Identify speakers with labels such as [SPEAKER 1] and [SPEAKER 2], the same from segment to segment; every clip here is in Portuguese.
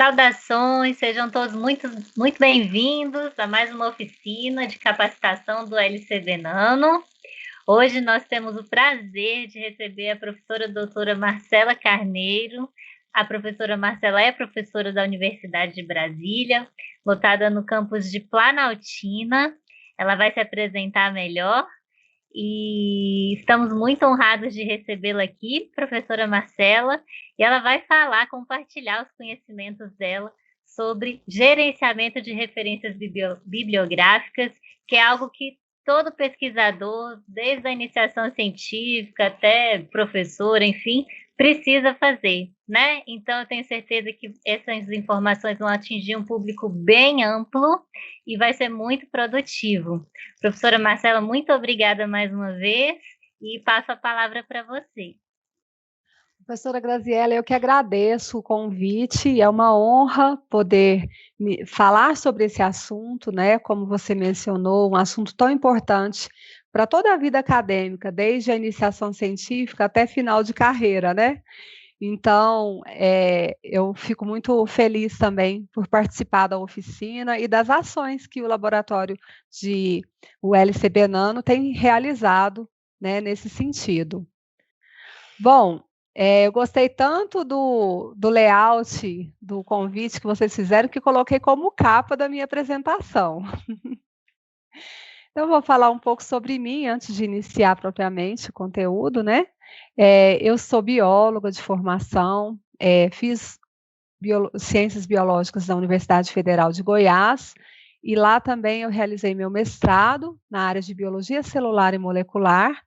[SPEAKER 1] Saudações, sejam todos muito bem-vindos a mais uma oficina de capacitação do LCB Nano. Hoje nós temos o prazer de receber a professora doutora Marcela Carneiro. A professora Marcela é professora da Universidade de Brasília, lotada no campus de Planaltina. Ela vai se apresentar melhor e estamos muito honrados de recebê-la aqui, professora Marcela, e ela vai falar, compartilhar os conhecimentos dela sobre gerenciamento de referências bibliográficas, que é algo que todo pesquisador, desde a iniciação científica até professor, enfim, precisa fazer, né? Então, eu tenho certeza que essas informações vão atingir um público bem amplo e vai ser muito produtivo. Professora Marcela, muito obrigada mais uma vez e passo a palavra para você.
[SPEAKER 2] Professora Graziella, eu que agradeço o convite, é uma honra poder falar sobre esse assunto, né? Como você mencionou, um assunto tão importante para toda a vida acadêmica, desde a iniciação científica até final de carreira, né? Então, eu fico muito feliz também por participar da oficina e das ações que o laboratório de o LCB Nano tem realizado, né, nesse sentido. Bom, eu gostei tanto do layout do convite que vocês fizeram, que coloquei como capa da minha apresentação. Então, eu vou falar um pouco sobre mim antes de iniciar propriamente o conteúdo, né? Eu sou bióloga de formação, fiz ciências biológicas da Universidade Federal de Goiás, e lá também eu realizei meu mestrado na área de biologia celular e molecular.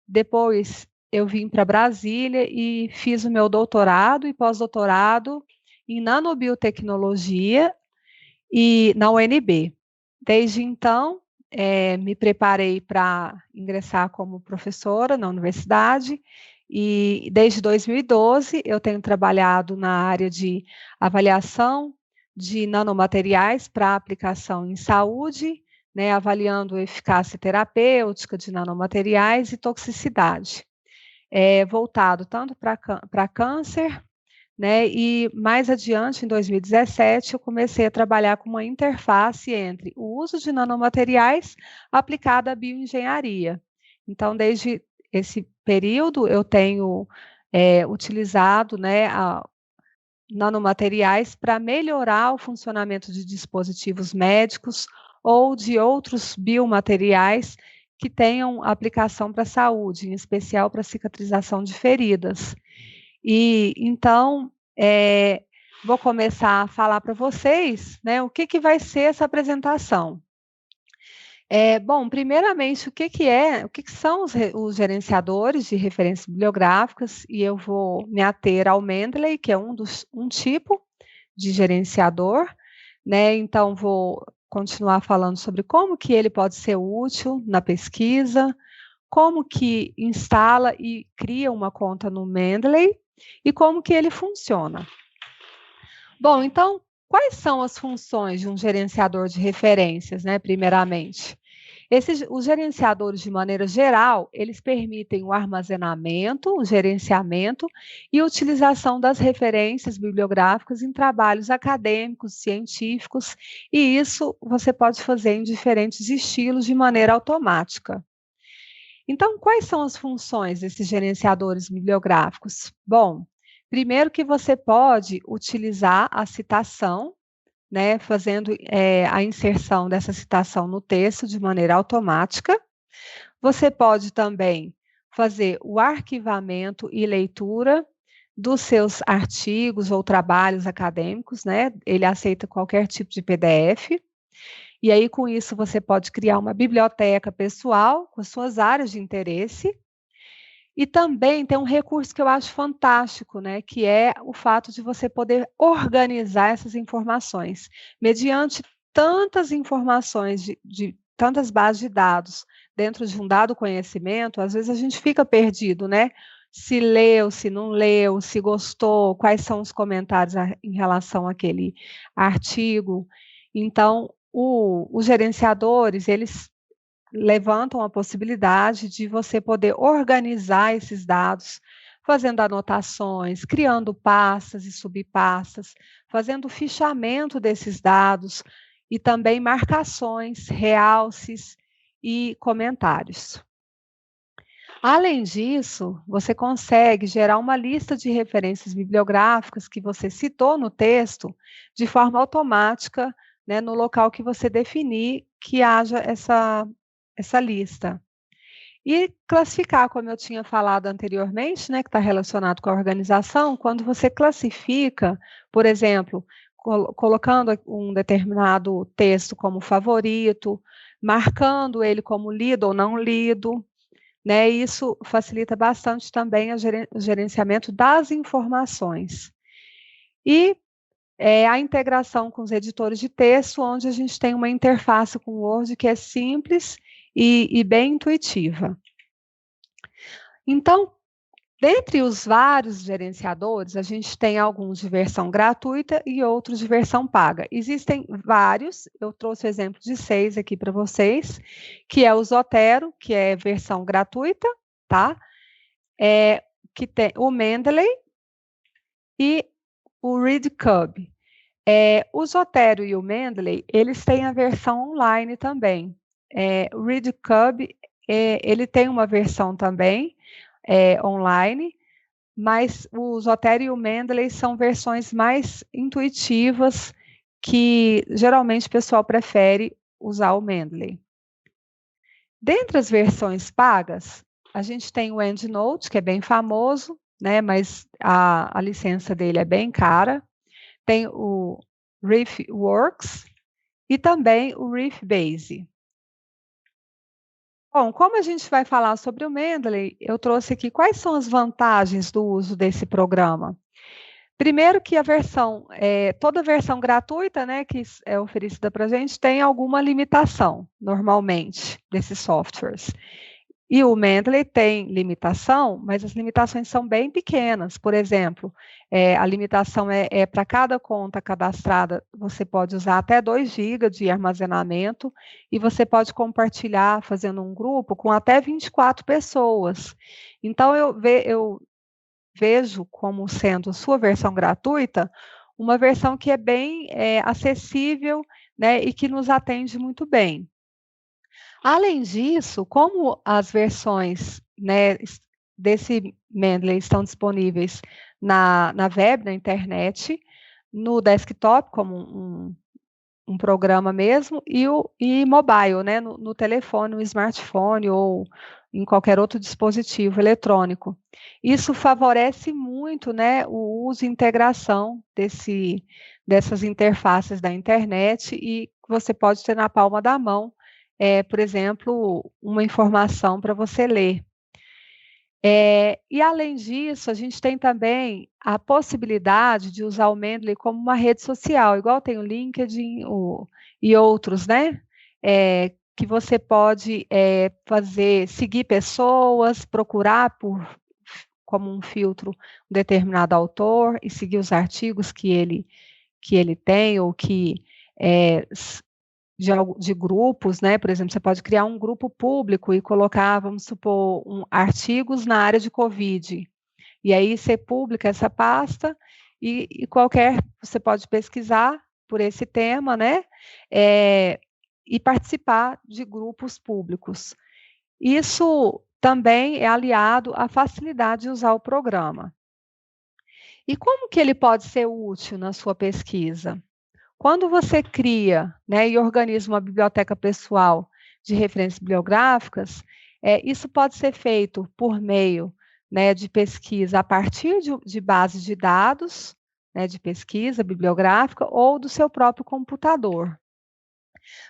[SPEAKER 2] Depois eu vim para Brasília e fiz o meu doutorado e pós-doutorado em nanobiotecnologia e na UNB. Desde então, me preparei para ingressar como professora na universidade e desde 2012 eu tenho trabalhado na área de avaliação de nanomateriais para aplicação em saúde, né, avaliando eficácia terapêutica de nanomateriais e toxicidade, voltado tanto para câncer, né, e mais adiante, em 2017, eu comecei a trabalhar com uma interface entre o uso de nanomateriais aplicado à bioengenharia. Então, desde esse período, eu tenho utilizado, né, nanomateriais para melhorar o funcionamento de dispositivos médicos ou de outros biomateriais que tenham aplicação para a saúde, em especial para cicatrização de feridas. E então, vou começar a falar para vocês, né, o que vai ser essa apresentação. Bom, primeiramente, o que são os gerenciadores de referências bibliográficas, e eu vou me ater ao Mendeley, que é um tipo de gerenciador, né? Então, vou continuar falando sobre como que ele pode ser útil na pesquisa, como que instala e cria uma conta no Mendeley e como que ele funciona. Bom, então, quais são as funções de um gerenciador de referências, né, primeiramente? Os gerenciadores, de maneira geral, eles permitem o armazenamento, o gerenciamento e utilização das referências bibliográficas em trabalhos acadêmicos, científicos, e isso você pode fazer em diferentes estilos de maneira automática. Então, quais são as funções desses gerenciadores bibliográficos? Bom, primeiro que você pode utilizar a citação, né, fazendo a inserção dessa citação no texto de maneira automática. Você pode também fazer o arquivamento e leitura dos seus artigos ou trabalhos acadêmicos, né? Ele aceita qualquer tipo de PDF. E aí, com isso, você pode criar uma biblioteca pessoal com as suas áreas de interesse. E também tem um recurso que eu acho fantástico, né, que é o fato de você poder organizar essas informações. Mediante tantas informações de tantas bases de dados dentro de um dado conhecimento, às vezes a gente fica perdido, né? Se leu, se não leu, se gostou, quais são os comentários em relação àquele artigo. Então, os gerenciadores, eles levantam a possibilidade de você poder organizar esses dados fazendo anotações, criando pastas e subpastas, fazendo o fichamento desses dados e também marcações, realces e comentários. Além disso, você consegue gerar uma lista de referências bibliográficas que você citou no texto de forma automática, né, no local que você definir que haja essa lista. E classificar, como eu tinha falado anteriormente, né, que está relacionado com a organização, quando você classifica, por exemplo, colocando um determinado texto como favorito, marcando ele como lido ou não lido, né, isso facilita bastante também o gerenciamento das informações. E a integração com os editores de texto, onde a gente tem uma interface com o Word que é simples e bem intuitiva. Então, dentre os vários gerenciadores, a gente tem alguns de versão gratuita e outros de versão paga. Existem vários, eu trouxe o exemplo de 6 aqui para vocês, que é o Zotero, que é versão gratuita, tá? Que tem o Mendeley e o ReadCub. O Zotero e o Mendeley, eles têm a versão online também. O ReadCub, ele tem uma versão também online, mas o Zotero e o Mendeley são versões mais intuitivas, que geralmente o pessoal prefere usar o Mendeley. Dentre as versões pagas, a gente tem o EndNote, que é bem famoso, né, mas a licença dele é bem cara. Tem o RiffWorks e também o RiffBase. Bom, como a gente vai falar sobre o Mendeley, eu trouxe aqui quais são as vantagens do uso desse programa. Primeiro que a versão, toda versão gratuita, né, que é oferecida para a gente, tem alguma limitação, normalmente, desses softwares. E o Mendeley tem limitação, mas as limitações são bem pequenas. Por exemplo, a limitação é para cada conta cadastrada, você pode usar até 2 GB de armazenamento e você pode compartilhar fazendo um grupo com até 24 pessoas. Então, eu vejo como sendo sua versão gratuita uma versão que é bem acessível, né, e que nos atende muito bem. Além disso, como as versões, né, desse Mendeley estão disponíveis na web, na internet, no desktop, como um programa mesmo, e mobile, né, no telefone, no smartphone ou em qualquer outro dispositivo eletrônico. Isso favorece muito, né, o uso e integração dessas interfaces da internet, e você pode ter na palma da mão, por exemplo, uma informação para você ler. E além disso, a gente tem também a possibilidade de usar o Mendeley como uma rede social, igual tem o LinkedIn e outros, né? Que você pode seguir pessoas, procurar como um filtro um determinado autor e seguir os artigos que ele tem, ou que de grupos, né? Por exemplo, você pode criar um grupo público e colocar, vamos supor, artigos na área de Covid. E aí você publica essa pasta e você pode pesquisar por esse tema, né? E participar de grupos públicos. Isso também é aliado à facilidade de usar o programa. E como que ele pode ser útil na sua pesquisa? Quando você cria, né, e organiza uma biblioteca pessoal de referências bibliográficas, isso pode ser feito por meio, né, de pesquisa a partir de bases de dados, né, de pesquisa bibliográfica, ou do seu próprio computador.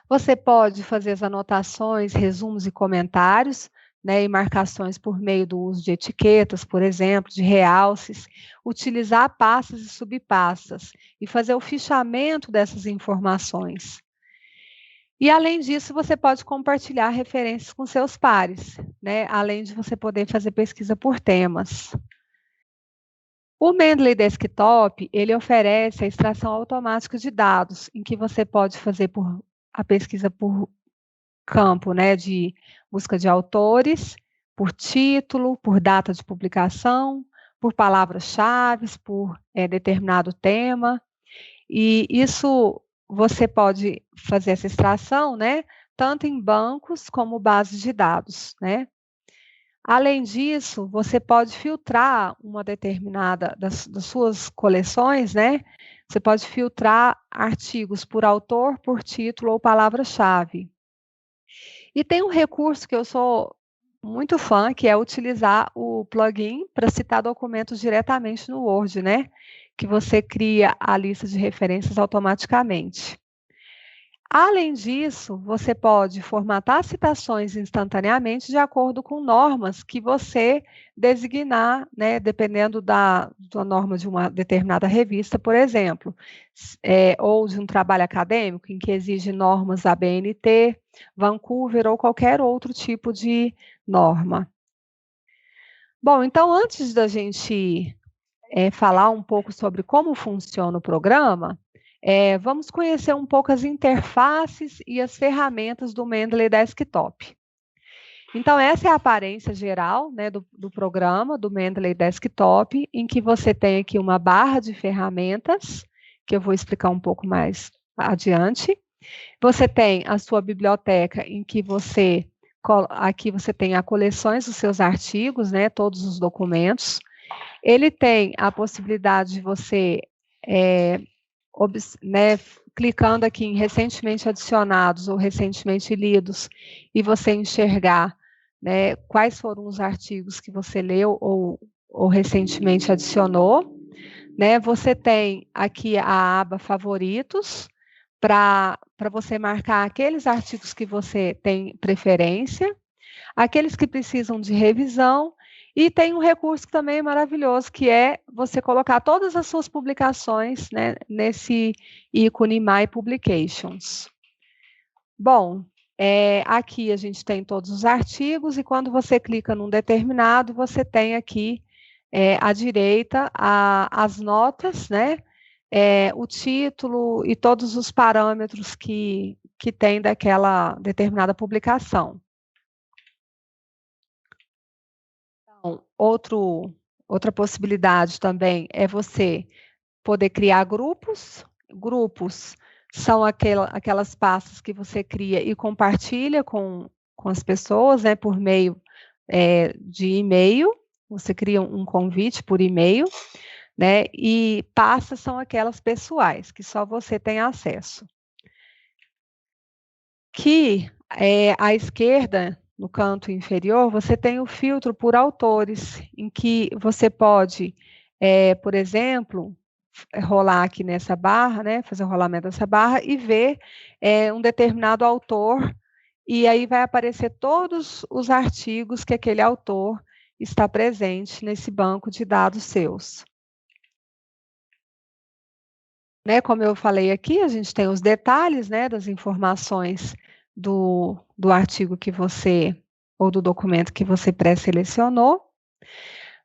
[SPEAKER 2] Você pode fazer as anotações, resumos e comentários, né, e marcações por meio do uso de etiquetas, por exemplo, de realces, utilizar pastas e subpastas e fazer o fichamento dessas informações. E, além disso, você pode compartilhar referências com seus pares, né, além de você poder fazer pesquisa por temas. O Mendeley Desktop, ele oferece a extração automática de dados, em que você pode fazer a pesquisa por campo, né, de busca de autores, por título, por data de publicação, por palavras-chave, por determinado tema, e isso você pode fazer essa extração, né, tanto em bancos como bases de dados, né. Além disso, você pode filtrar uma determinada das suas coleções, né, você pode filtrar artigos por autor, por título ou palavra-chave. E tem um recurso que eu sou muito fã, que é utilizar o plugin para citar documentos diretamente no Word, né, que você cria a lista de referências automaticamente. Além disso, você pode formatar citações instantaneamente de acordo com normas que você designar, né, dependendo da norma de uma determinada revista, por exemplo, ou de um trabalho acadêmico em que exige normas ABNT, Vancouver ou qualquer outro tipo de norma. Bom, então antes da gente falar um pouco sobre como funciona o programa, vamos conhecer um pouco as interfaces e as ferramentas do Mendeley Desktop. Então, essa é a aparência geral, né, do programa, do Mendeley Desktop, em que você tem aqui uma barra de ferramentas, que eu vou explicar um pouco mais adiante. Você tem a sua biblioteca, em que aqui você tem as coleções dos seus artigos, né, todos os documentos. Ele tem a possibilidade de você, né, clicando aqui em recentemente adicionados ou recentemente lidos, e você enxergar, né, quais foram os artigos que você leu ou recentemente adicionou. Né? Você tem aqui a aba favoritos, para você marcar aqueles artigos que você tem preferência, aqueles que precisam de revisão, e tem um recurso que também é maravilhoso, que é você colocar todas as suas publicações, né, nesse ícone My Publications. Bom, aqui a gente tem todos os artigos, e quando você clica num determinado, você tem aqui à direita as notas, né, o título e todos os parâmetros que tem daquela determinada publicação. Então, outra possibilidade também é você poder criar grupos. Grupos são aquelas pastas que você cria e compartilha com as pessoas, né, por meio de e-mail. Você cria um convite por e-mail, né, e pastas são aquelas pessoais, que só você tem acesso. Que à esquerda, no canto inferior, você tem o filtro por autores, em que você pode, por exemplo, rolar aqui nessa barra, né, fazer o rolamento dessa barra e ver um determinado autor, e aí vai aparecer todos os artigos que aquele autor está presente nesse banco de dados seus. Né, como eu falei aqui, a gente tem os detalhes, né, das informações do artigo que você, ou do documento que você pré-selecionou.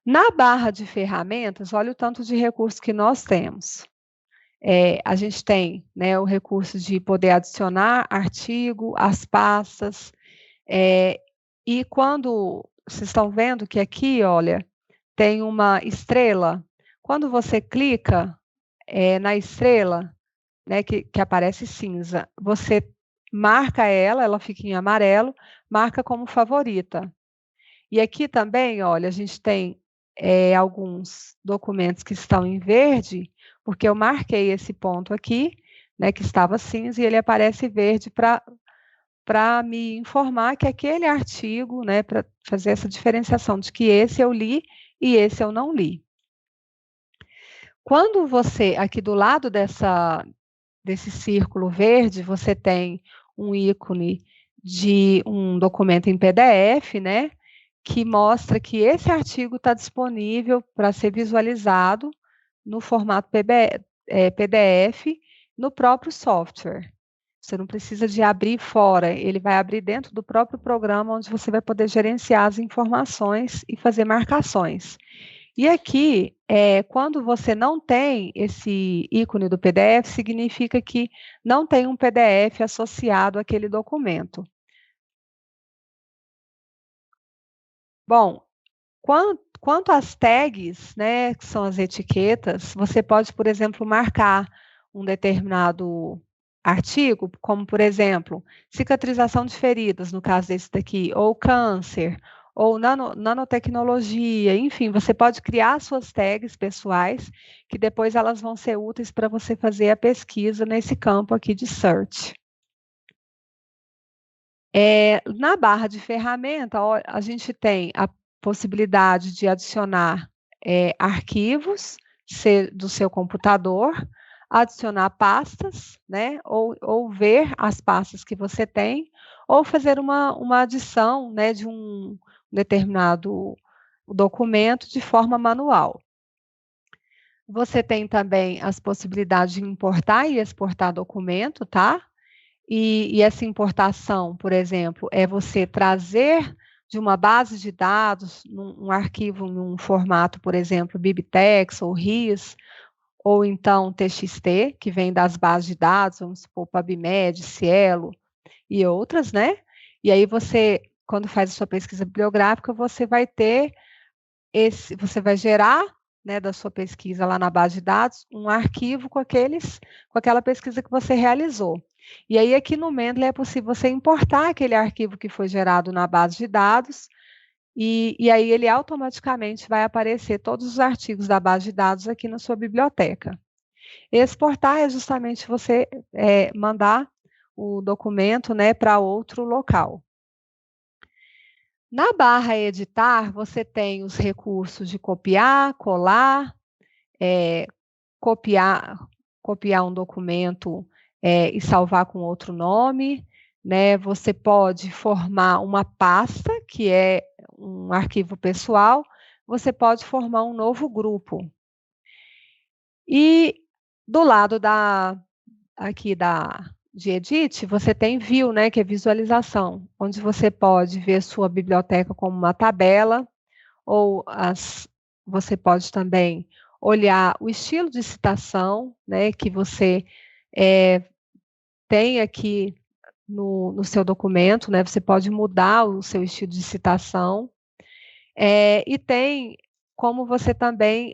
[SPEAKER 2] Na barra de ferramentas, olha o tanto de recursos que nós temos. A gente tem, né, o recurso de poder adicionar artigo, as pastas, e quando vocês estão vendo que aqui, olha, tem uma estrela, quando você clica na estrela, né, que aparece cinza, você marca ela fica em amarelo, marca como favorita. E aqui também, olha, a gente tem alguns documentos que estão em verde, porque eu marquei esse ponto aqui, né, que estava cinza, e ele aparece verde para me informar que aquele artigo, né, para fazer essa diferenciação de que esse eu li e esse eu não li. Quando você, aqui do lado desse círculo verde, você tem um ícone de um documento em PDF, né, que mostra que esse artigo está disponível para ser visualizado no formato PDF no próprio software. Você não precisa de abrir fora, ele vai abrir dentro do próprio programa, onde você vai poder gerenciar as informações e fazer marcações. E aqui, quando você não tem esse ícone do PDF, significa que não tem um PDF associado àquele documento. Bom, quanto às tags, né, que são as etiquetas, você pode, por exemplo, marcar um determinado artigo, como, por exemplo, cicatrização de feridas, no caso desse daqui, ou câncer, ou nanotecnologia, enfim, você pode criar suas tags pessoais, que depois elas vão ser úteis para você fazer a pesquisa nesse campo aqui de search. Na barra de ferramenta, a gente tem a possibilidade de adicionar arquivos do seu computador, adicionar pastas, né, ou ver as pastas que você tem, ou fazer uma adição, né, de um determinado documento de forma manual. Você tem também as possibilidades de importar e exportar documento, tá? E essa importação, por exemplo, é você trazer de uma base de dados, um arquivo num formato, por exemplo, BibTeX ou RIS, ou então TXT, que vem das bases de dados, vamos supor, PubMed, Cielo e outras, né? E aí você, quando faz a sua pesquisa bibliográfica, você vai ter você vai gerar, né, da sua pesquisa lá na base de dados, um arquivo com aquela pesquisa que você realizou. E aí aqui no Mendeley é possível você importar aquele arquivo que foi gerado na base de dados, e aí ele automaticamente vai aparecer todos os artigos da base de dados aqui na sua biblioteca. Exportar é justamente você mandar o documento, né, para outro local. Na barra editar, você tem os recursos de copiar, colar, copiar um documento e salvar com outro nome, né? Você pode formar uma pasta, que é um arquivo pessoal, você pode formar um novo grupo. E do lado de Edit, você tem View, né, que é visualização, onde você pode ver sua biblioteca como uma tabela, ou você pode também olhar o estilo de citação, né, que você tem aqui no seu documento, né, você pode mudar o seu estilo de citação, e tem como você também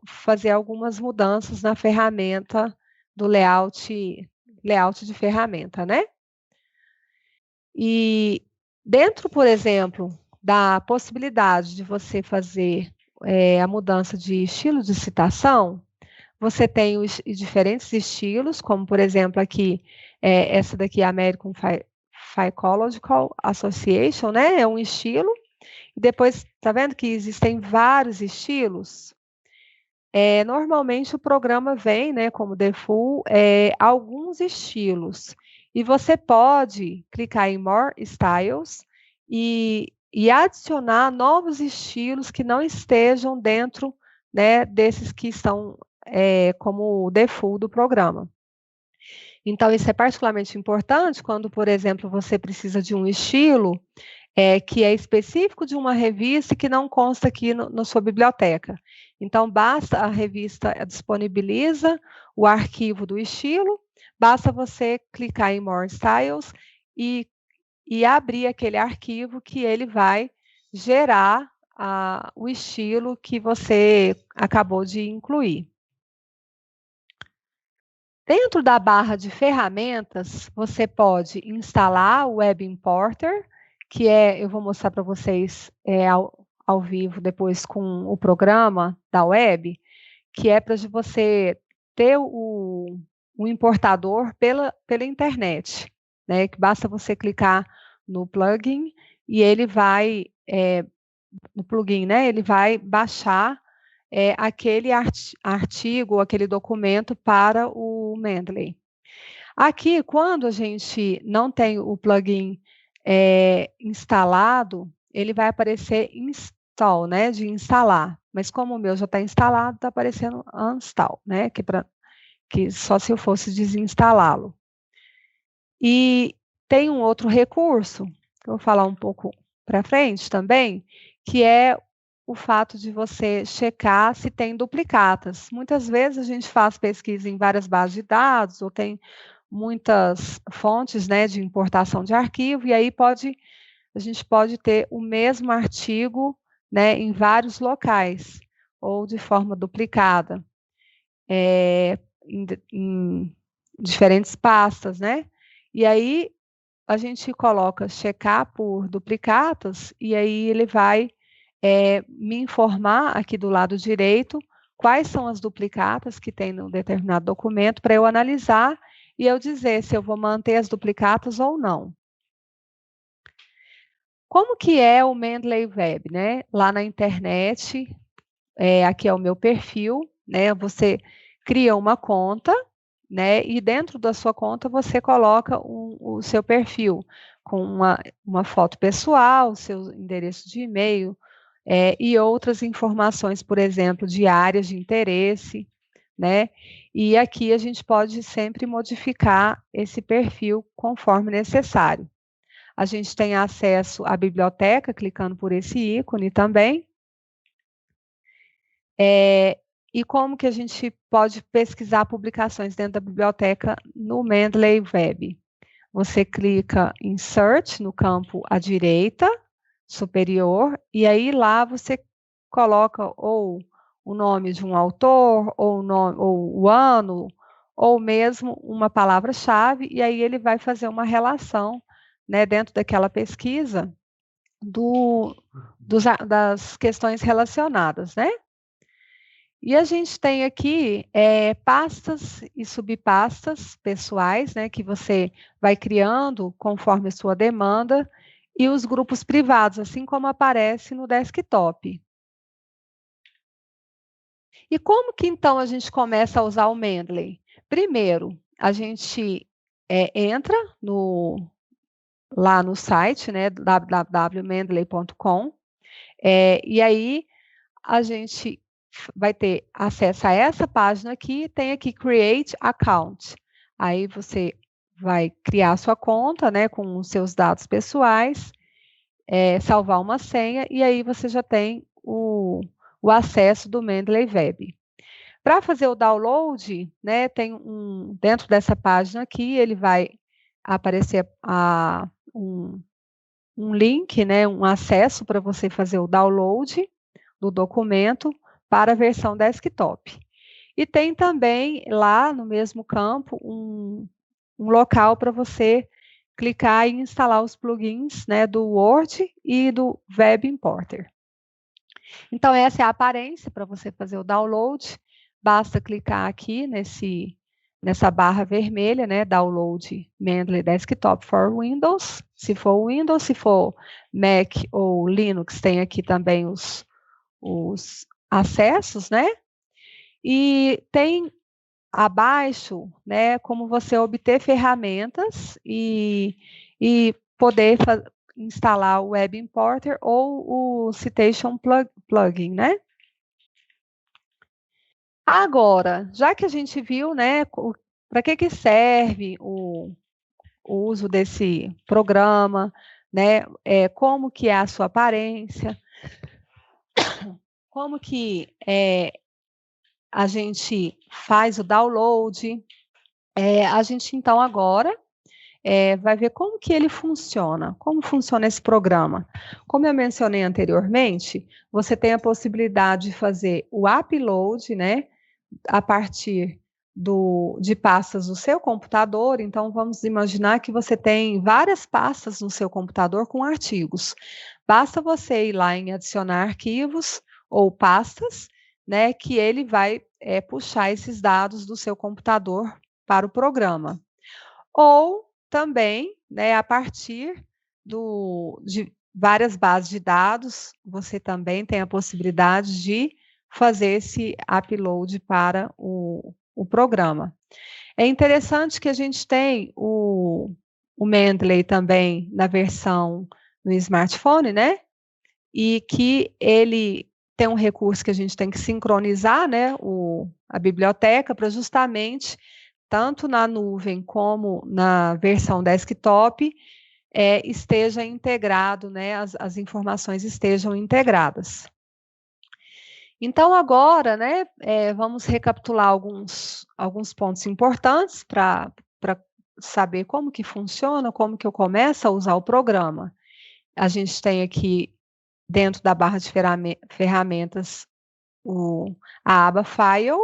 [SPEAKER 2] fazer algumas mudanças na ferramenta do layout de ferramenta, né? E dentro, por exemplo, da possibilidade de você fazer a mudança de estilo de citação, você tem os diferentes estilos, como, por exemplo, aqui, essa daqui é a American Psychological Association, né? É um estilo. E depois, tá vendo que existem vários estilos? Normalmente o programa vem, né, como default, alguns estilos. E você pode clicar em More Styles e adicionar novos estilos que não estejam dentro, né, desses que estão como default do programa. Então, isso é particularmente importante quando, por exemplo, você precisa de um estilo que é específico de uma revista que não consta aqui na sua biblioteca. Então, basta a revista disponibiliza o arquivo do estilo, basta você clicar em More Styles e abrir aquele arquivo que ele vai gerar o estilo que você acabou de incluir. Dentro da barra de ferramentas, você pode instalar o Web Importer, que eu vou mostrar para vocês ao vivo depois com o programa da web, que é para você ter o importador pela internet, né? Que basta você clicar no plugin e ele vai, no plugin, né? Ele vai baixar aquele artigo, aquele documento para o Mendeley. Aqui, quando a gente não tem o plugin instalado, ele vai aparecer install, né, de instalar. Mas como o meu já está instalado, está aparecendo uninstall, né, que só se eu fosse desinstalá-lo. E tem um outro recurso, que eu vou falar um pouco para frente também, que é o fato de você checar se tem duplicatas. Muitas vezes a gente faz pesquisa em várias bases de dados, ou tem muitas fontes, né, de importação de arquivo, e aí a gente pode ter o mesmo artigo né, em vários locais, ou de forma duplicada, em diferentes pastas, né? E aí a gente coloca checar por duplicatas, e aí ele vai me informar aqui do lado direito quais são as duplicatas que tem no determinado documento para eu analisar e eu dizer se eu vou manter as duplicatas ou não. Como que é o Mendeley Web, né? Lá na internet, aqui é o meu perfil, né? Você cria uma conta, né? E dentro da sua conta você coloca o seu perfil com uma foto pessoal, seu endereço de e-mail, e outras informações, por exemplo, de áreas de interesse, né? E aqui a gente pode sempre modificar esse perfil conforme necessário. A gente tem acesso à biblioteca, clicando por esse ícone também. E como que a gente pode pesquisar publicações dentro da biblioteca no Mendeley Web? Você clica em Search no campo à direita, superior, e aí lá você coloca ou o nome de um autor, ou o ano, ou mesmo uma palavra-chave, e aí ele vai fazer uma relação, né, dentro daquela pesquisa das questões relacionadas, né? E a gente tem aqui pastas e subpastas pessoais, né, que você vai criando conforme a sua demanda, e os grupos privados, assim como aparece no desktop. E como que então a gente começa a usar o Mendeley? Primeiro, a gente entra lá no site, né, www.mendeley.com, e aí a gente vai ter acesso a essa página aqui, tem aqui Create Account. Aí você vai criar sua conta, né, com os seus dados pessoais, salvar uma senha, e aí você já tem o acesso do Mendeley Web. Para fazer o download, né, dentro dessa página aqui, ele vai aparecer um link, né, um acesso para você fazer o download do documento para a versão desktop. E tem também lá no mesmo campo um local para você clicar e instalar os plugins, né, do Word e do Web Importer. Então, essa é a aparência para você fazer o download. Basta clicar aqui nessa barra vermelha, né, Download Mendeley Desktop for Windows. Se for Windows, se for Mac ou Linux, tem aqui também os acessos, né? E tem abaixo, né, como você obter ferramentas e poder instalar o Web Importer ou o Citation Plugin, né? Agora, já que a gente viu, né, para que serve o uso desse programa, né, como que é a sua aparência, como que a gente faz o download, a gente então agora vai ver como que ele funciona, como funciona esse programa. Como eu mencionei anteriormente, você tem a possibilidade de fazer o upload, né, a partir de pastas do seu computador. Então, vamos imaginar que você tem várias pastas no seu computador com artigos. Basta você ir lá em adicionar arquivos ou pastas, né, que ele vai puxar esses dados do seu computador para o programa. Ou também, né, a partir de várias bases de dados, você também tem a possibilidade de fazer esse upload para o programa. É interessante que a gente tem o Mendeley também na versão no smartphone, né? E que ele tem um recurso que a gente tem que sincronizar, né? A biblioteca para justamente, tanto na nuvem como na versão desktop, esteja integrado, né? As informações estejam integradas. Então, agora, né, vamos recapitular alguns pontos importantes para saber como que funciona, como que eu começo a usar o programa. A gente tem aqui dentro da barra de ferramentas, a aba File,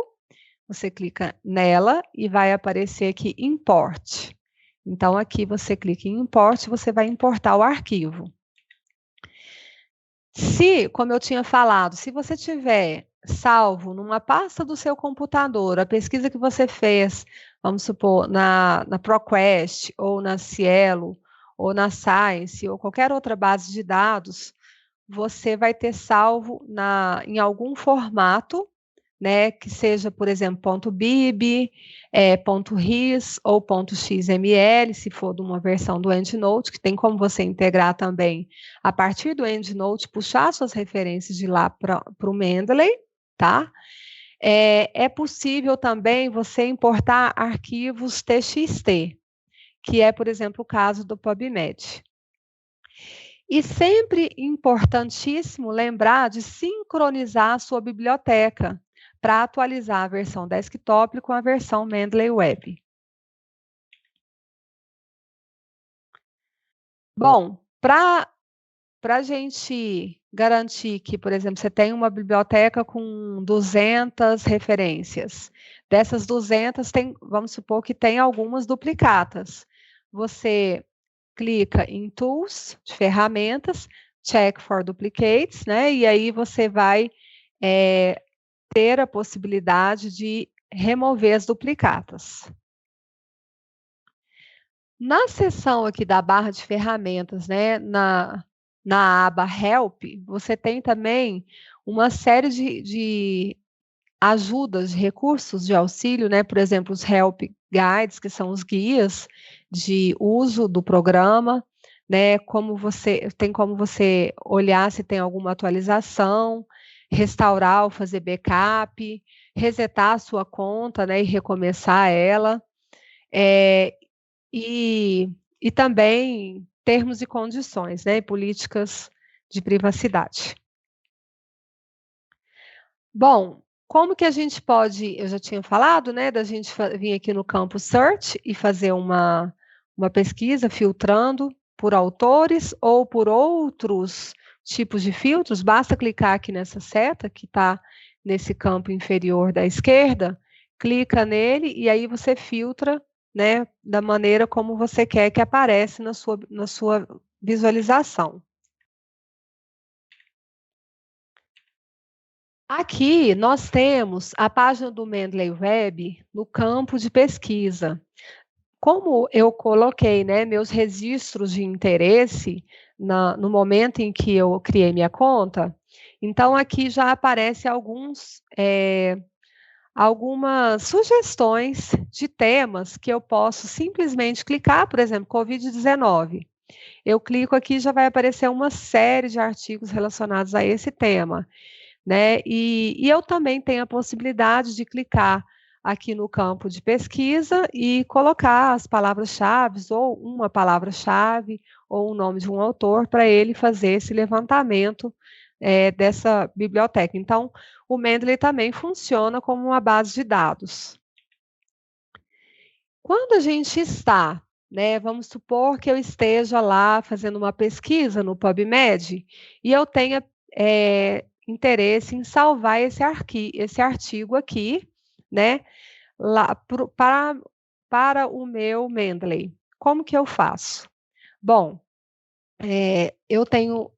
[SPEAKER 2] você clica nela e vai aparecer aqui Import. Então, aqui você clica em Import, você vai importar o arquivo. Se, como eu tinha falado, se você tiver salvo numa pasta do seu computador, a pesquisa que você fez, vamos supor, na ProQuest, ou na Cielo, ou na Science, ou qualquer outra base de dados, você vai ter salvo em algum formato, né, que seja, por exemplo, .bib, .ris ou .xml, se for de uma versão do EndNote, que tem como você integrar também, a partir do EndNote, puxar suas referências de lá para o Mendeley, tá? É possível também você importar arquivos TXT, que é, por exemplo, o caso do PubMed. E sempre importantíssimo lembrar de sincronizar a sua biblioteca para atualizar a versão desktop com a versão Mendeley Web. Bom, para a gente garantir que, por exemplo, você tem uma biblioteca com 200 referências. Dessas 200, vamos supor que tem algumas duplicatas. Você clica em Tools, de ferramentas, Check for Duplicates, né? E aí você vai ter a possibilidade de remover as duplicatas. Na seção aqui da barra de ferramentas, né, na aba Help, você tem também uma série de ajudas, de recursos de auxílio, né? Por exemplo, os Help Guides, que são os guias de uso do programa, né? Como você olhar se tem alguma atualização, restaurar ou fazer backup, resetar a sua conta, né? E recomeçar ela. E também termos e condições, né? Políticas de privacidade. Bom, como que a gente pode, eu já tinha falado, né, da gente vir aqui no campo Search e fazer uma pesquisa filtrando por autores ou por outros tipos de filtros, basta clicar aqui nessa seta que está nesse campo inferior da esquerda, clica nele e aí você filtra, né, da maneira como você quer que apareça na sua visualização. Aqui nós temos a página do Mendeley Web no campo de pesquisa. Como eu coloquei, né, meus registros de interesse no momento em que eu criei minha conta, então aqui já aparece algumas sugestões de temas que eu posso simplesmente clicar, por exemplo, Covid-19. Eu clico aqui e já vai aparecer uma série de artigos relacionados a esse tema. Né? E eu também tenho a possibilidade de clicar aqui no campo de pesquisa e colocar as palavras-chave, ou uma palavra-chave, ou o nome de um autor, para ele fazer esse levantamento dessa biblioteca. Então, o Mendeley também funciona como uma base de dados. Quando a gente está, né, vamos supor que eu esteja lá fazendo uma pesquisa no PubMed, e eu tenha interesse em salvar esse artigo aqui, né, lá para o meu Mendeley. Como que eu faço? Bom, eu tenho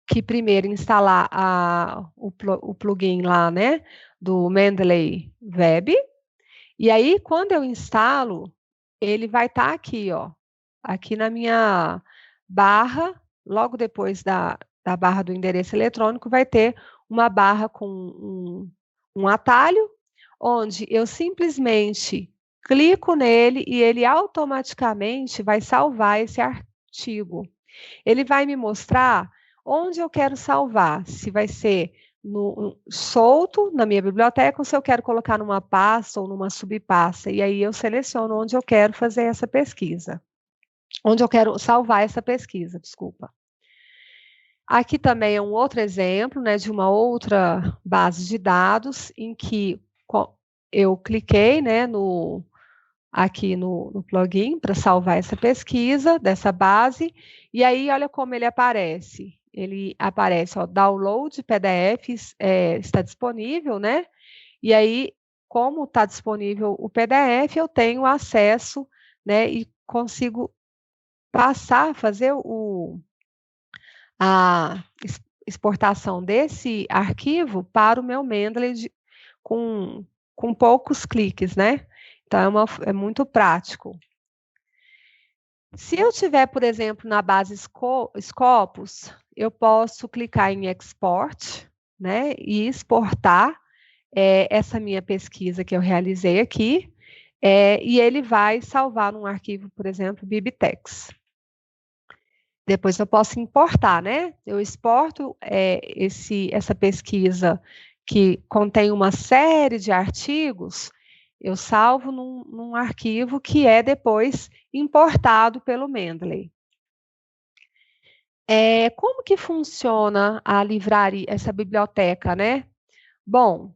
[SPEAKER 2] que primeiro instalar o plugin lá, né, do Mendeley Web, e aí quando eu instalo, ele vai estar aqui, ó, aqui na minha barra, logo depois da barra do endereço eletrônico, vai ter uma barra com um atalho, onde eu simplesmente clico nele e ele automaticamente vai salvar esse artigo. Ele vai me mostrar onde eu quero salvar, se vai ser solto na minha biblioteca ou se eu quero colocar numa pasta ou numa subpasta. E aí eu seleciono onde eu quero fazer essa pesquisa. Onde eu quero salvar essa pesquisa, desculpa. Aqui também é um outro exemplo, né, de uma outra base de dados em que eu cliquei, né, aqui no plugin para salvar essa pesquisa dessa base, e aí olha como ele aparece. ele aparece, ó, download PDFs, está disponível, né? E aí, como está disponível o PDF, eu tenho acesso, né, e consigo fazer a exportação desse arquivo para o meu Mendeley com poucos cliques, né? Então, é muito prático. Se eu tiver, por exemplo, na base Scopus, eu posso clicar em Export, né, e exportar essa minha pesquisa que eu realizei aqui, e ele vai salvar num arquivo, por exemplo, BibTeX. Depois eu posso importar, né? Eu exporto essa pesquisa que contém uma série de artigos, eu salvo num arquivo que é depois importado pelo Mendeley. Como que funciona a livraria, essa biblioteca, né? Bom,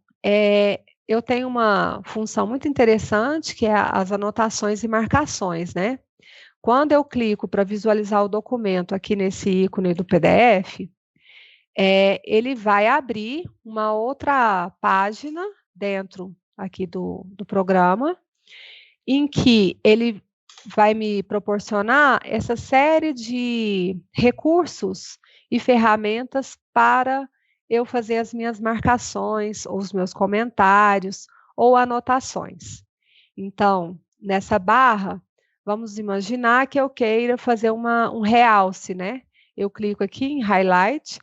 [SPEAKER 2] eu tenho uma função muito interessante, que é as anotações e marcações, né? Quando eu clico para visualizar o documento aqui nesse ícone do PDF, ele vai abrir uma outra página dentro aqui do programa, em que ele vai me proporcionar essa série de recursos e ferramentas para eu fazer as minhas marcações, ou os meus comentários, ou anotações. Então, nessa barra, vamos imaginar que eu queira fazer um realce, né? Eu clico aqui em Highlight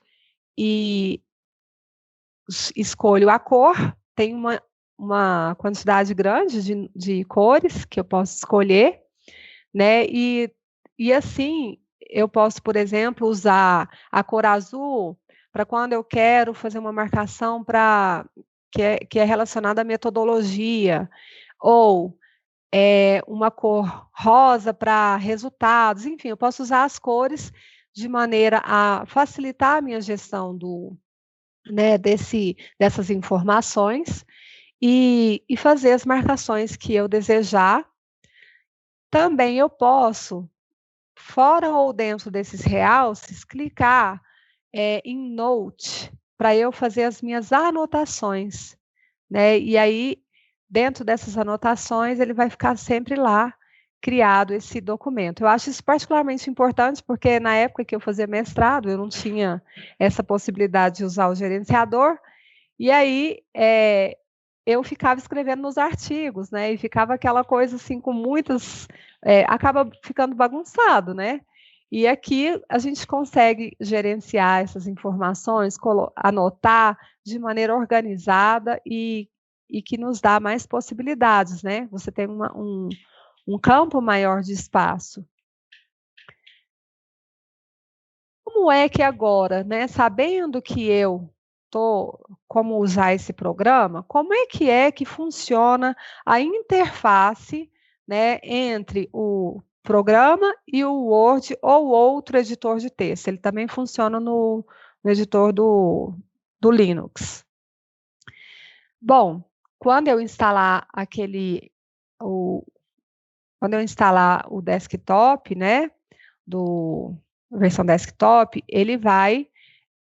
[SPEAKER 2] e escolho a cor, tem uma quantidade grande de cores que eu posso escolher, né? E assim, eu posso, por exemplo, usar a cor azul para quando eu quero fazer uma marcação que é relacionada à metodologia, ou uma cor rosa para resultados, enfim, eu posso usar as cores de maneira a facilitar a minha gestão né, dessas informações e fazer as marcações que eu desejar. Também eu posso, fora ou dentro desses realces, clicar em Note para eu fazer as minhas anotações, né? E aí, dentro dessas anotações, ele vai ficar sempre lá criado esse documento. Eu acho isso particularmente importante porque na época que eu fazia mestrado, eu não tinha essa possibilidade de usar o gerenciador, e aí eu ficava escrevendo nos artigos, né? E ficava aquela coisa assim com muitas, acaba ficando bagunçado, né? E aqui a gente consegue gerenciar essas informações, anotar de maneira organizada e que nos dá mais possibilidades, né? Você tem um campo maior de espaço. Como é que agora, né, sabendo que eu como usar esse programa, como é que funciona a interface, né, entre o programa e o Word ou outro editor de texto? Ele também funciona no editor do Linux. Bom, quando eu instalar quando eu instalar o desktop, né, versão desktop, ele vai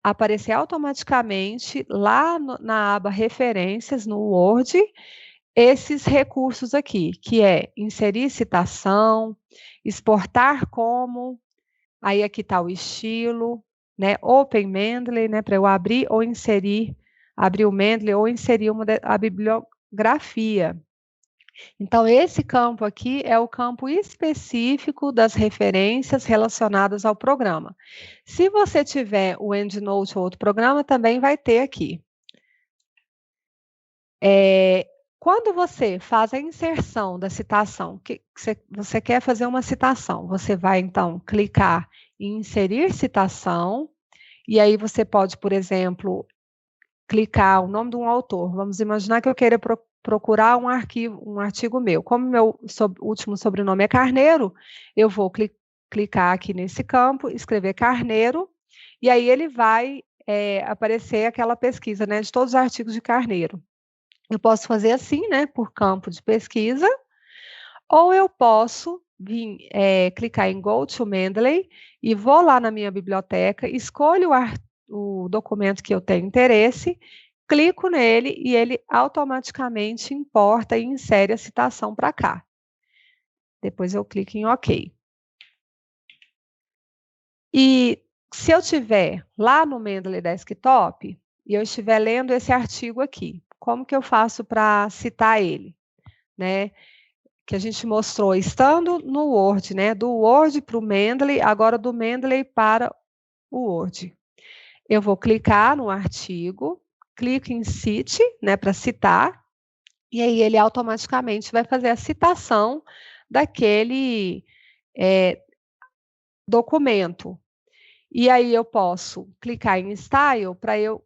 [SPEAKER 2] aparecer automaticamente lá na aba referências no Word, esses recursos aqui, que é inserir citação, exportar como, aí aqui está o estilo, né, Open Mendeley, né, para eu abrir ou inserir, abrir o Mendeley ou inserir a bibliografia. Então, esse campo aqui é o campo específico das referências relacionadas ao programa. Se você tiver o EndNote ou outro programa, também vai ter aqui. Quando você faz a inserção da citação, você quer fazer uma citação, você vai, então, clicar em inserir citação, e aí você pode, por exemplo, clicar o nome de um autor. Vamos imaginar que eu queira procurar um artigo meu. Como meu último sobrenome é Carneiro, eu vou clicar aqui nesse campo, escrever Carneiro, e aí ele vai aparecer aquela pesquisa, né, de todos os artigos de Carneiro. Eu posso fazer assim, né, por campo de pesquisa, ou eu posso vir clicar em Go to Mendeley e vou lá na minha biblioteca, escolho o documento que eu tenho interesse, clico nele e ele automaticamente importa e insere a citação para cá. Depois eu clico em OK. E se eu tiver lá no Mendeley Desktop e eu estiver lendo esse artigo aqui, como que eu faço para citar ele, né? Que a gente mostrou estando no Word, né? Do Word para o Mendeley, agora do Mendeley para o Word. Eu vou clicar no artigo, clico em Cite, né? Para citar, e aí ele automaticamente vai fazer a citação daquele documento. E aí eu posso clicar em Style para eu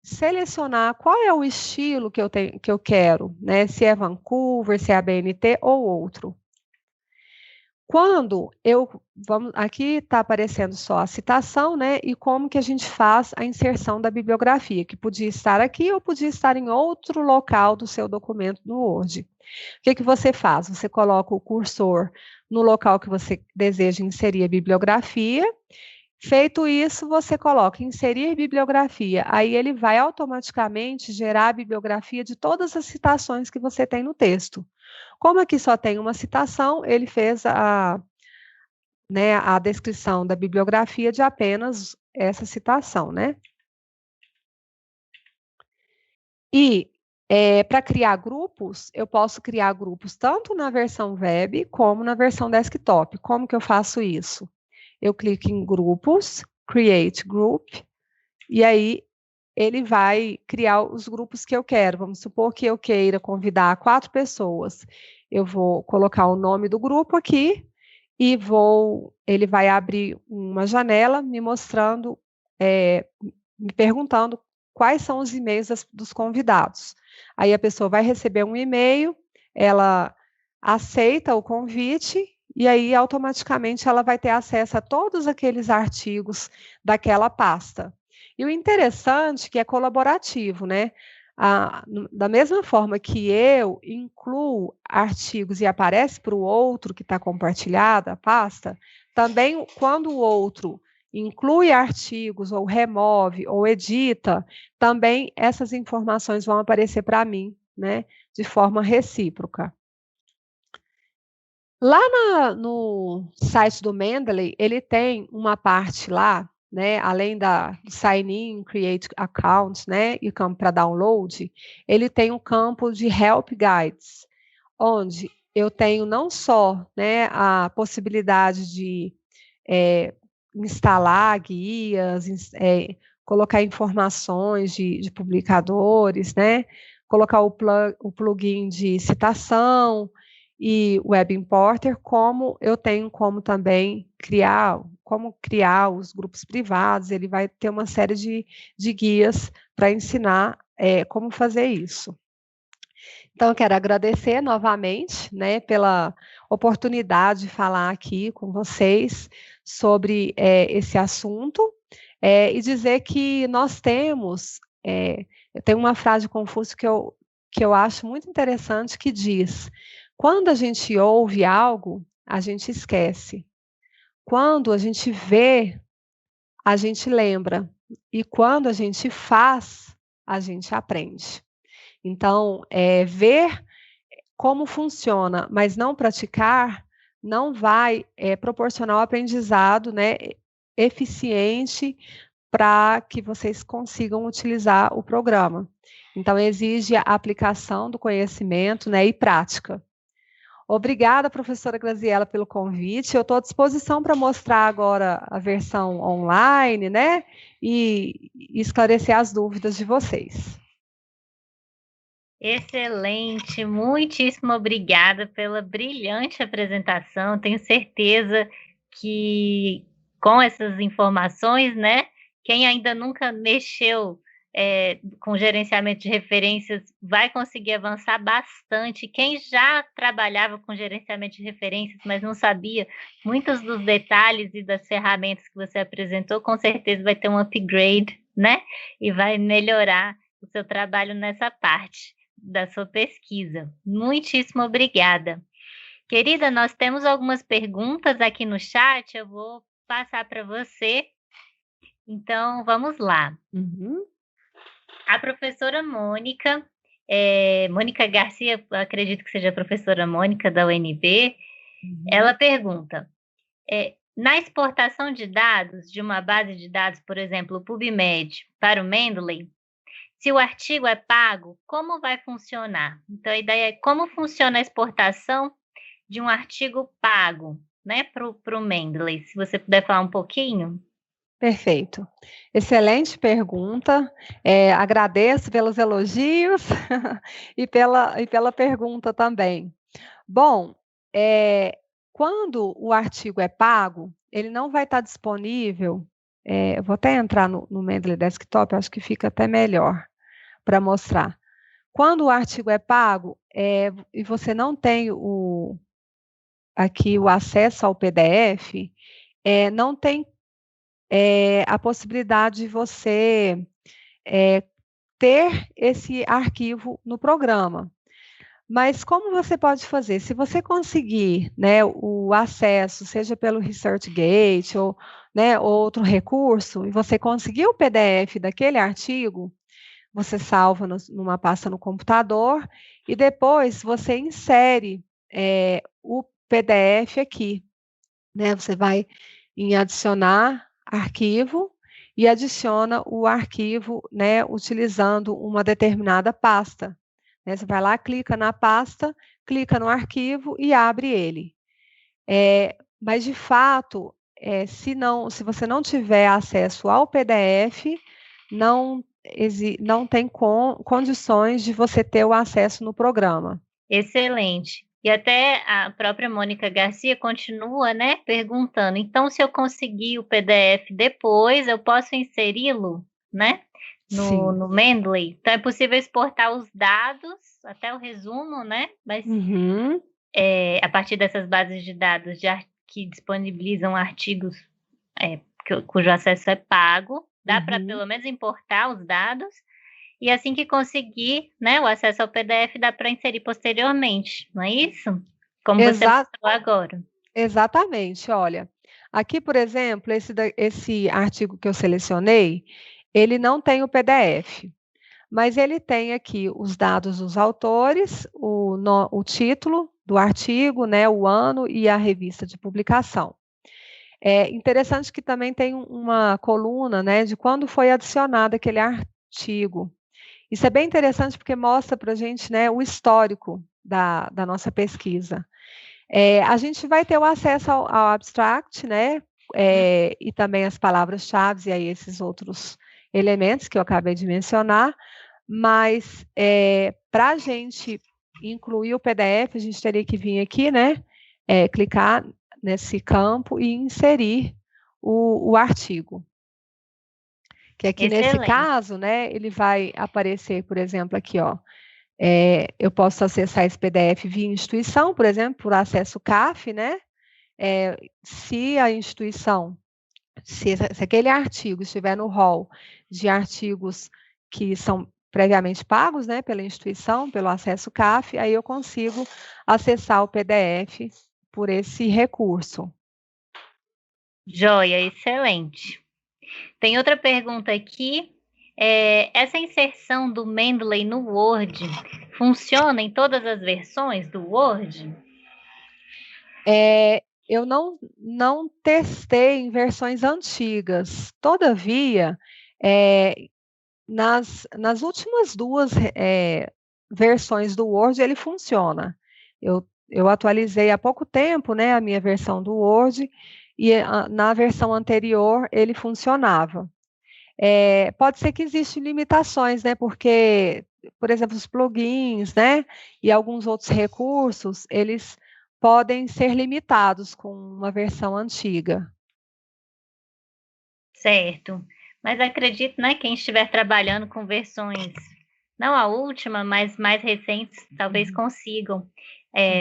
[SPEAKER 2] selecionar qual é o estilo que eu quero, né? Se é Vancouver, se é ABNT ou outro. Quando aqui está aparecendo só a citação, né? E como que a gente faz a inserção da bibliografia, que podia estar aqui ou podia estar em outro local do seu documento no Word. O que você faz? Você coloca o cursor no local que você deseja inserir a bibliografia. Feito isso, você coloca inserir bibliografia, aí ele vai automaticamente gerar a bibliografia de todas as citações que você tem no texto. Como aqui só tem uma citação, ele fez a descrição da bibliografia de apenas essa citação, né? E para criar grupos, eu posso criar grupos tanto na versão web como na versão desktop. Como que eu faço isso? Eu clico em grupos, create group, e aí ele vai criar os grupos que eu quero. Vamos supor que eu queira convidar 4 pessoas. Eu vou colocar o nome do grupo aqui e ele vai abrir uma janela me mostrando, me perguntando quais são os e-mails dos convidados. Aí a pessoa vai receber um e-mail, ela aceita o convite e aí automaticamente ela vai ter acesso a todos aqueles artigos daquela pasta. E o interessante é que é colaborativo, né? Da mesma forma que eu incluo artigos e aparece para o outro que está compartilhada a pasta, também quando o outro inclui artigos, ou remove, ou edita, também essas informações vão aparecer para mim, né? De forma recíproca. Lá no site do Mendeley, ele tem uma parte lá, né, além do sign in, create account, né, e campo para download, ele tem um campo de help guides, onde eu tenho não só, né, a possibilidade de instalar guias, colocar informações de publicadores, né, colocar o plugin de citação e Web Importer, como eu tenho como também criar os grupos privados, ele vai ter uma série de guias para ensinar como fazer isso. Então, eu quero agradecer novamente, né, pela oportunidade de falar aqui com vocês sobre esse assunto e dizer que nós temos, eu tenho uma frase de Confúcio que eu acho muito interessante, que diz: quando a gente ouve algo, a gente esquece. Quando a gente vê, a gente lembra. E quando a gente faz, a gente aprende. Então, ver como funciona, mas não praticar, não vai proporcionar o aprendizado, né, eficiente para que vocês consigam utilizar o programa. Então, exige a aplicação do conhecimento, né, e prática. Obrigada, professora Graziela, pelo convite. Eu estou à disposição para mostrar agora a versão online, né, e esclarecer as dúvidas de vocês.
[SPEAKER 1] Excelente, muitíssimo obrigada pela brilhante apresentação. Tenho certeza que com essas informações, né, quem ainda nunca mexeu com gerenciamento de referências vai conseguir avançar bastante. Quem já trabalhava com gerenciamento de referências, mas não sabia muitos dos detalhes e das ferramentas que você apresentou, com certeza vai ter um upgrade, né, e vai melhorar o seu trabalho nessa parte da sua pesquisa. Muitíssimo obrigada. Querida, nós temos algumas perguntas aqui no chat, eu vou passar para você. Então, vamos lá.
[SPEAKER 2] Uhum.
[SPEAKER 1] A professora Mônica, Mônica Garcia, acredito que seja a professora Mônica da UNB, ela pergunta: na exportação de dados de uma base de dados, por exemplo, o PubMed, para o Mendeley, se o artigo é pago, como vai funcionar? Então, a ideia é como funciona a exportação de um artigo pago, né, para o Mendeley. Se você puder falar um pouquinho.
[SPEAKER 2] Perfeito. Excelente pergunta. Agradeço pelos elogios e pela pergunta também. Bom, quando o artigo é pago, ele não vai estar disponível. Eu vou até entrar no Mendeley Desktop, acho que fica até melhor para mostrar. Quando o artigo é pago, e você não tem aqui o acesso ao PDF, não tem a possibilidade de você ter esse arquivo no programa. Mas como você pode fazer? Se você conseguir, né, o acesso, seja pelo ResearchGate ou, né, outro recurso, e você conseguir o PDF daquele artigo, você salva numa pasta no computador e depois você insere o PDF aqui, né? Você vai em adicionar arquivo e adiciona o arquivo, né, utilizando uma determinada pasta. Né? Você vai lá, clica na pasta, clica no arquivo e abre ele. Mas, de fato, se você não tiver acesso ao PDF, não tem condições de você ter o acesso no programa.
[SPEAKER 1] Excelente. E até a própria Mônica Garcia continua, né, perguntando, então se eu conseguir o PDF depois, eu posso inseri-lo, né, no Mendeley? Então é possível exportar os dados, até o resumo, né, mas a partir dessas bases de dados que disponibilizam artigos cujo acesso é pago, dá para pelo menos importar os dados, e assim que conseguir, né, o acesso ao PDF, dá para inserir posteriormente, não é isso? Como você mostrou agora.
[SPEAKER 2] Exatamente. Olha, aqui, por exemplo, esse artigo que eu selecionei, ele não tem o PDF, mas ele tem aqui os dados dos autores, o título do artigo, né, o ano e a revista de publicação. É interessante que também tem uma coluna, né, de quando foi adicionado aquele artigo. Isso é bem interessante porque mostra para a gente, né, o histórico da nossa pesquisa. A gente vai ter o acesso ao abstract, né, e também as palavras-chave e aí esses outros elementos que eu acabei de mencionar, mas para a gente incluir o PDF, a gente teria que vir aqui, né, clicar nesse campo e inserir o artigo. Que aqui
[SPEAKER 1] Excelente.
[SPEAKER 2] nesse caso, né, ele vai aparecer, por exemplo, aqui, ó. Eu posso acessar esse PDF via instituição, por exemplo, por acesso CAF, né? Se a instituição, se aquele artigo estiver no rol de artigos que são previamente pagos, né, pela instituição, pelo acesso CAF, aí eu consigo acessar o PDF por esse recurso.
[SPEAKER 1] Joia, excelente. Tem outra pergunta aqui. Essa inserção do Mendeley no Word funciona em todas as versões do Word?
[SPEAKER 2] Eu não testei em versões antigas. Todavia, nas últimas duas versões do Word, ele funciona. Eu atualizei há pouco tempo, né, a minha versão do Word, e na versão anterior ele funcionava. Pode ser que existam limitações, né, porque, por exemplo, os plugins, né, e alguns outros recursos, eles podem ser limitados com uma versão antiga.
[SPEAKER 1] Certo. Mas acredito, né, quem estiver trabalhando com versões, não a última, mas mais recentes, talvez consigam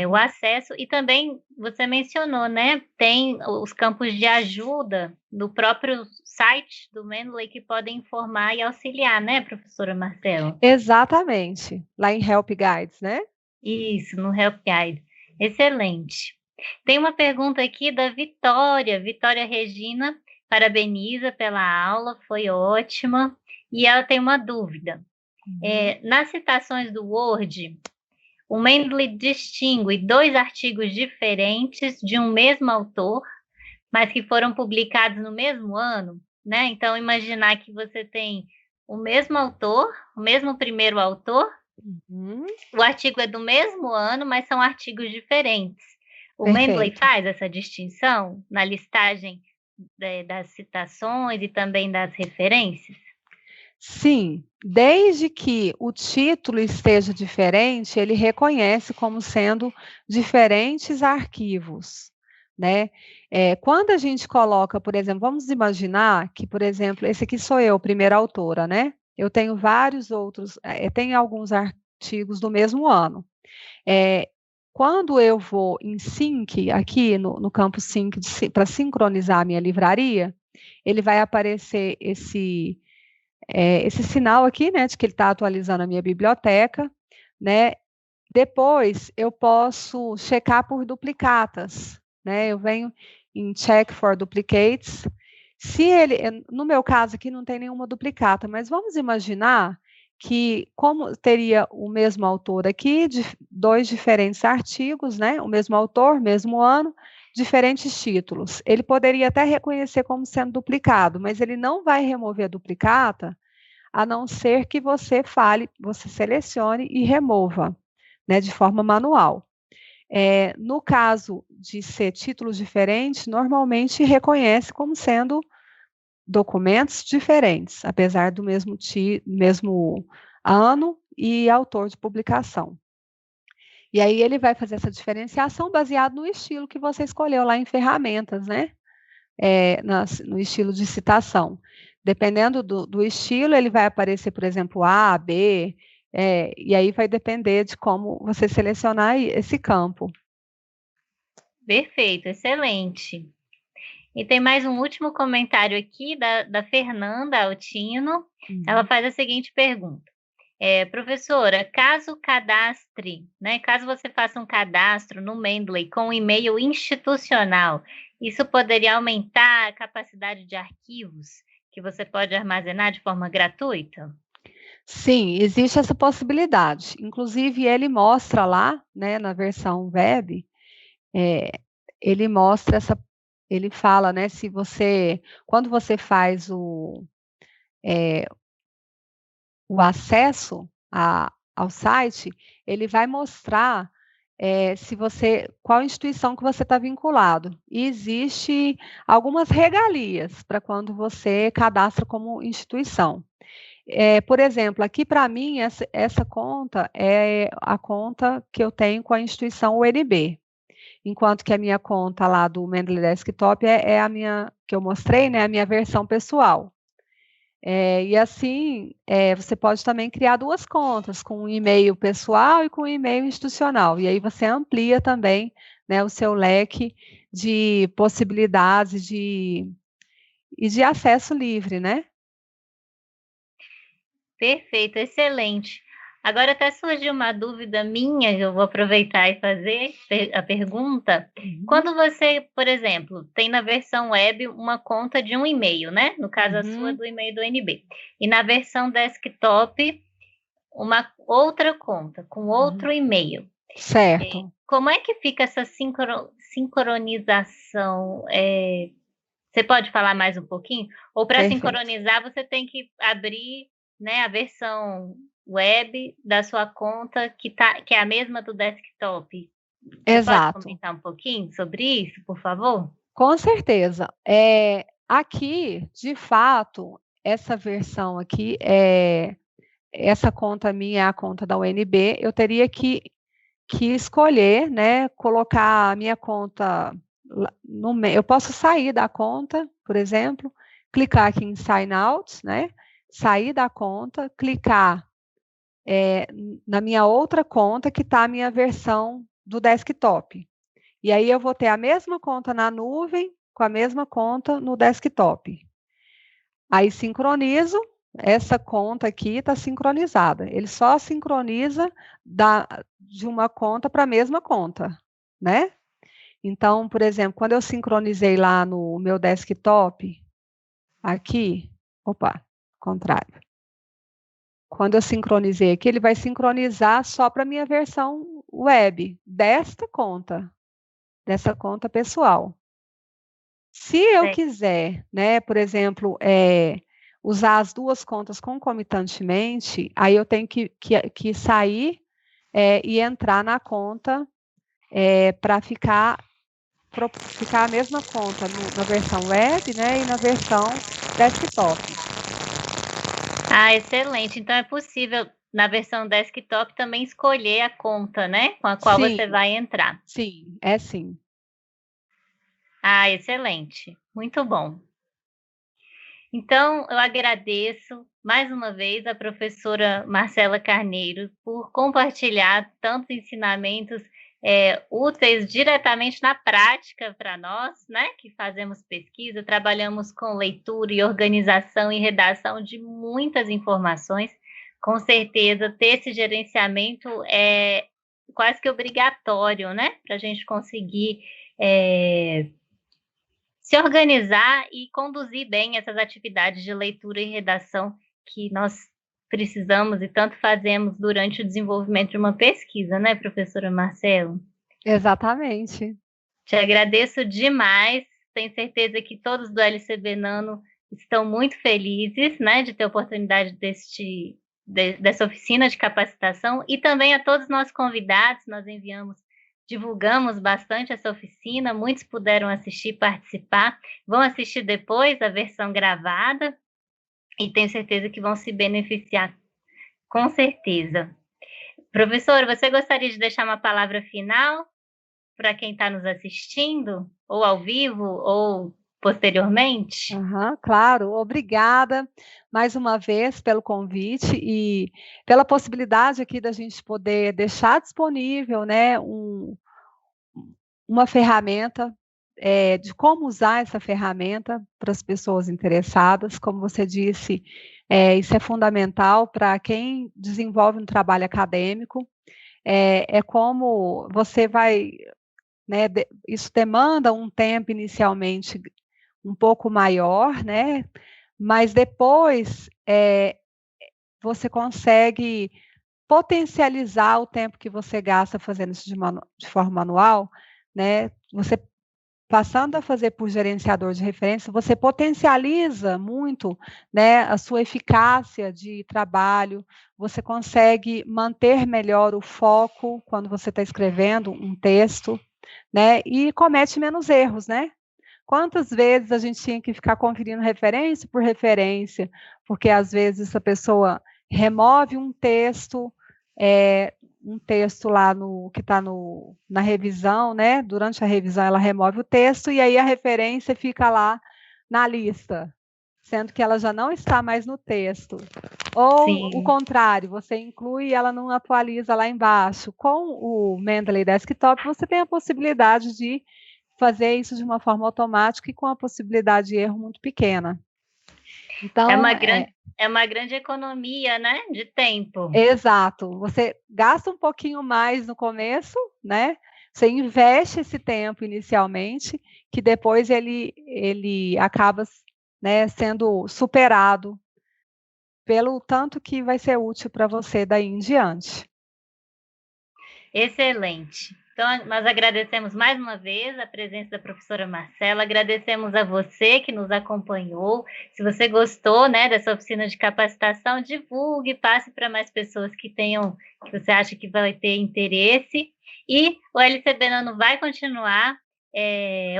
[SPEAKER 1] o acesso. E também, você mencionou, né, tem os campos de ajuda do próprio site do Mendeley que podem informar e auxiliar, né, professora Marcela?
[SPEAKER 2] Exatamente, lá em Help Guides, né?
[SPEAKER 1] Isso, no Help Guide. Excelente. Tem uma pergunta aqui da Vitória. Vitória Regina parabeniza pela aula, foi ótima. E ela tem uma dúvida. Nas citações do Word, o Mendeley distingue dois artigos diferentes de um mesmo autor, mas que foram publicados no mesmo ano, né? Então, imaginar que você tem o mesmo autor, o mesmo primeiro autor, o artigo é do mesmo ano, mas são artigos diferentes. O Mendeley faz essa distinção na listagem das citações e também das referências?
[SPEAKER 2] Sim, desde que o título esteja diferente, ele reconhece como sendo diferentes arquivos, né? Quando a gente coloca, por exemplo, vamos imaginar que, por exemplo, esse aqui sou eu, primeira autora, né? Eu tenho vários outros, tenho alguns artigos do mesmo ano. Quando eu vou em Sync, aqui no campo Sync, para sincronizar a minha livraria, ele vai aparecer esse sinal aqui, né, de que ele está atualizando a minha biblioteca, né? Depois eu posso checar por duplicatas, né? Eu venho em Check for Duplicates. Se ele, no meu caso aqui não tem nenhuma duplicata, mas vamos imaginar que, como teria o mesmo autor aqui, de dois diferentes artigos, né? O mesmo autor, mesmo ano, diferentes títulos. Ele poderia até reconhecer como sendo duplicado, mas ele não vai remover a duplicata, a não ser que você você selecione e remova, né, de forma manual. No caso de ser títulos diferentes, normalmente reconhece como sendo documentos diferentes, apesar do mesmo ano e autor de publicação. E aí ele vai fazer essa diferenciação baseado no estilo que você escolheu lá em ferramentas, né? No estilo de citação. Dependendo do estilo, ele vai aparecer, por exemplo, A, B, e aí vai depender de como você selecionar esse campo.
[SPEAKER 1] Perfeito, excelente. E tem mais um último comentário aqui da Fernanda Altino. Ela faz a seguinte pergunta. Professora, caso cadastre, né, caso você faça um cadastro no Mendeley com um e-mail institucional, isso poderia aumentar a capacidade de arquivos que você pode armazenar de forma gratuita?
[SPEAKER 2] Sim, existe essa possibilidade. Inclusive, ele mostra lá, né, na versão web, ele mostra ele fala, né, quando você faz o acesso ao site, ele vai mostrar qual instituição que você está vinculado. E existe algumas regalias para quando você cadastra como instituição. Por exemplo, aqui para mim, essa conta é a conta que eu tenho com a instituição UNB, enquanto que a minha conta lá do Mendeley Desktop é a minha, que eu mostrei, né, a minha versão pessoal. E assim, você pode também criar duas contas, com um e-mail pessoal e com um e-mail institucional. E aí você amplia também, né, o seu leque de possibilidades e de acesso livre, né?
[SPEAKER 1] Perfeito, excelente. Agora até surgiu uma dúvida minha, eu vou aproveitar e fazer a pergunta. Quando você, por exemplo, tem na versão web uma conta de um e-mail, né? No caso, a sua do e-mail do NB. E na versão desktop, uma outra conta com outro e-mail.
[SPEAKER 2] Certo.
[SPEAKER 1] Como é que fica essa sincronização? Você pode falar mais um pouquinho? Ou para sincronizar, você tem que abrir, né, a versão web da sua conta que é a mesma do desktop.
[SPEAKER 2] Exato.
[SPEAKER 1] Você pode comentar um pouquinho sobre isso, por favor?
[SPEAKER 2] Com certeza. Aqui, de fato, essa versão aqui, essa conta minha é a conta da UNB, eu teria que escolher, né, colocar a minha conta eu posso sair da conta, por exemplo, clicar aqui em Sign Out, né, sair da conta, clicar na minha outra conta, que está a minha versão do desktop. E aí eu vou ter a mesma conta na nuvem, com a mesma conta no desktop. Aí sincronizo, essa conta aqui está sincronizada. Ele só sincroniza de uma conta para a mesma conta. né? Então, por exemplo, quando eu sincronizei lá no meu desktop, aqui, opa, contrário. Quando eu sincronizei aqui, ele vai sincronizar só para a minha versão web, dessa conta pessoal. Se eu
[SPEAKER 1] Certo.
[SPEAKER 2] quiser, né, por exemplo, usar as duas contas concomitantemente, aí eu tenho que sair e entrar na conta para ficar a mesma conta na versão web, né, e na versão desktop.
[SPEAKER 1] Ah, excelente. Então é possível, na versão desktop, também escolher a conta, né, com a qual você
[SPEAKER 2] Sim,
[SPEAKER 1] vai entrar.
[SPEAKER 2] sim, é sim.
[SPEAKER 1] Ah, excelente. Muito bom. Então, eu agradeço mais uma vez a professora Marcela Carneiro por compartilhar tantos ensinamentos úteis diretamente na prática para nós, né, que fazemos pesquisa, trabalhamos com leitura e organização e redação de muitas informações. Com certeza, ter esse gerenciamento é quase que obrigatório, né, para a gente conseguir se organizar e conduzir bem essas atividades de leitura e redação que nós precisamos e tanto fazemos durante o desenvolvimento de uma pesquisa, né, professora Marcelo?
[SPEAKER 2] Exatamente.
[SPEAKER 1] Te agradeço demais. Tenho certeza que todos do LCB Nano estão muito felizes, né, de ter a oportunidade dessa oficina de capacitação e também a todos os nossos convidados. Nós divulgamos bastante essa oficina, muitos puderam assistir, participar, vão assistir depois a versão gravada e tenho certeza que vão se beneficiar, com certeza. Professor, você gostaria de deixar uma palavra final para quem está nos assistindo, ou ao vivo, ou posteriormente?
[SPEAKER 2] Aham, claro, obrigada mais uma vez pelo convite e pela possibilidade aqui da gente poder deixar disponível, né, uma ferramenta, de como usar essa ferramenta para as pessoas interessadas. Como você disse, isso é fundamental para quem desenvolve um trabalho acadêmico. É como você vai, né, isso demanda um tempo inicialmente um pouco maior, né? Mas depois você consegue potencializar o tempo que você gasta fazendo isso de forma manual, né? Você passando a fazer por gerenciador de referência, você potencializa muito, né, a sua eficácia de trabalho, você consegue manter melhor o foco quando você está escrevendo um texto, né, e comete menos erros, né? Quantas vezes a gente tinha que ficar conferindo referência por referência, porque às vezes a pessoa remove um texto lá no que está na revisão, né? Durante a revisão ela remove o texto e aí a referência fica lá na lista, sendo que ela já não está mais no texto. Ou o
[SPEAKER 1] Sim.
[SPEAKER 2] contrário, você inclui e ela não atualiza lá embaixo. Com o Mendeley Desktop, você tem a possibilidade de fazer isso de uma forma automática e com a possibilidade de erro muito pequena.
[SPEAKER 1] É
[SPEAKER 2] Então,
[SPEAKER 1] uma grande, é uma grande economia, né, de tempo.
[SPEAKER 2] exato. Você gasta um pouquinho mais no começo, né? Você investe esse tempo inicialmente, que depois ele acaba, né, sendo superado pelo tanto que vai ser útil para você daí em diante.
[SPEAKER 1] Excelente. Então, nós agradecemos mais uma vez a presença da professora Marcela, agradecemos a você que nos acompanhou. Se você gostou, né, dessa oficina de capacitação, divulgue, passe para mais pessoas que você acha que vai ter interesse. E o LCB Nano vai continuar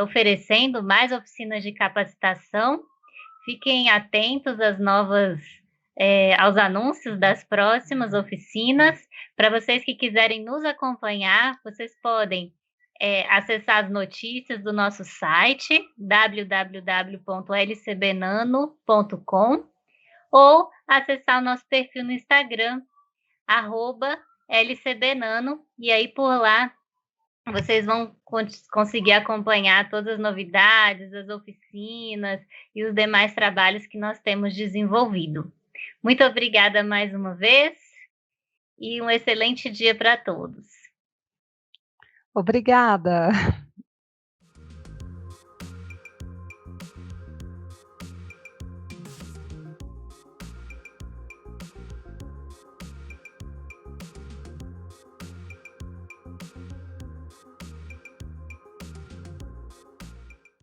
[SPEAKER 1] oferecendo mais oficinas de capacitação. Fiquem atentos aos anúncios das próximas oficinas. Para vocês que quiserem nos acompanhar, vocês podem acessar as notícias do nosso site, www.lcbnano.com, ou acessar o nosso perfil no Instagram, @lcbnano, e aí por lá vocês vão conseguir acompanhar todas as novidades, as oficinas e os demais trabalhos que nós temos desenvolvido. Muito obrigada mais uma vez e um excelente dia para todos.
[SPEAKER 2] Obrigada.